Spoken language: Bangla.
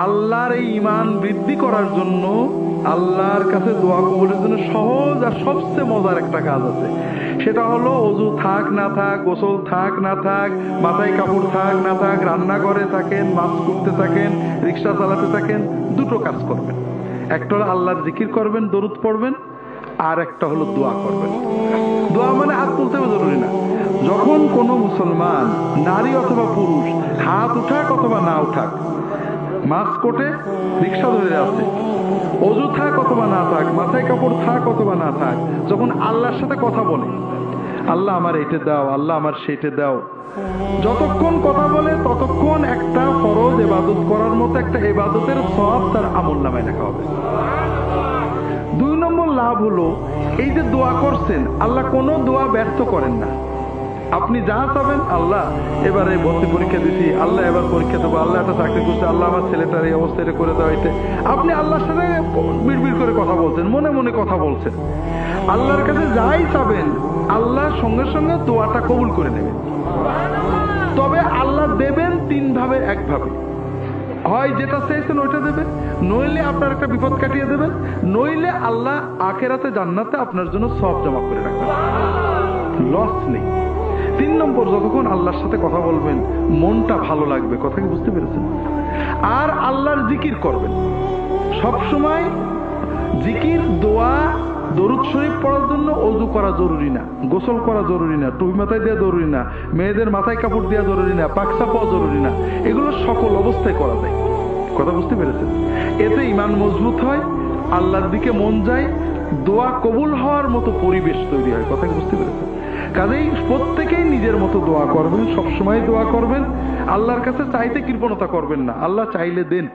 আল্লাহর এই ঈমান বৃদ্ধি করার জন্য, আল্লাহর কাছে দোয়া কবুলের জন্য সহজ আর সবচেয়ে মজার একটা কাজ আছে। সেটা হলো অজু থাক না থাক, গোসল থাক না থাক, মাথায় কাপড় থাক না থাক, রান্নাঘরে থাকেন, মাছ করতে থাকেন, রিক্সা চালাতে থাকেন, দুটো কাজ করবেন। একটা হলো আল্লাহর জিকির করবেন, দরুদ পড়বেন, আর একটা হলো দোয়া করবেন। দোয়া মানে হাত তুলতেও জরুরি না। যখন কোনো মুসলমান নারী অথবা পুরুষ হাত উঠাক অথবা না উঠাক, মাছ কোটে, রিক্সা ধরে আছে, অজু থাক অথবা না থাক, মাথায় কাপড় থাক অথবা না থাক, যখন আল্লাহর সাথে কথা বলে, আল্লাহ আমার এইটা দাও, আল্লাহ আমার সেইটা দাও, যতক্ষণ কথা বলে ততক্ষণ একটা ফরজ ইবাদত করার মতো একটা ইবাদতের সওয়াব তার আমলনামায় লেখা হবে। 2 নম্বর লাভ হলো, এই যে দোয়া করছেন, আল্লাহ কোনো দোয়া ব্যর্থ করেন না। আপনি যা চাবেন, আল্লাহ এবারে ভর্তি পরীক্ষা দিছি, আল্লাহ এবার পরীক্ষা দেবো, আল্লাহ একটা চাকরি করছে, আল্লাহ আমার ছেলেটার এই অবস্থা এটা করে দেওয়া, এটা আপনি আল্লাহর সাথে বিড়বিড় করে কথা বলছেন, মনে মনে কথা বলছেন। আল্লাহর কাছে যাই চাবেন, আল্লাহ সঙ্গে সঙ্গে দোয়াটা কবুল করে নেবেন। তবে আল্লাহ দেবেন 3 ভাবে, একভাবে হয় যেটা চেয়েছেন ওইটা দেবেন, নইলে আপনার একটা বিপদ কাটিয়ে দেবেন, নইলে আল্লাহ আখিরাতে জান্নাতে আপনার জন্য সওয়াব জমা করে রাখবেন, লস নেই। 3 নম্বর, যতক্ষণ আল্লাহর সাথে কথা বলবেন মনটা ভালো লাগবে, কথা কি বুঝতে পেরেছেন? আর আল্লাহর জিকির করবেন সব সময়। জিকির, দোয়া, দরুদ শরীফ পড়ার জন্য ওযু করা জরুরি না, গোসল করা জরুরি না, টুপি মাথায় দেওয়া জরুরি না, মেয়েদের মাথায় কাপড় দেওয়া জরুরি না, পাকসা পাওয়া জরুরি না, এগুলো সকল অবস্থায় করা যায়, কথা বুঝতে পেরেছেন? এতে ঈমান মজবুত হয়, আল্লাহর দিকে মন যায়, দোয়া কবুল হওয়ার মতো পরিবেশ তৈরি হয়, কথা কি বুঝতে পেরেছেন? কাজেই প্রত্যেকেই নিজের মতো দোয়া করবেন, সবসময় দোয়া করবেন, আল্লাহর কাছে চাইতে কৃপণতা করবেন না, আল্লাহ চাইলে দেন।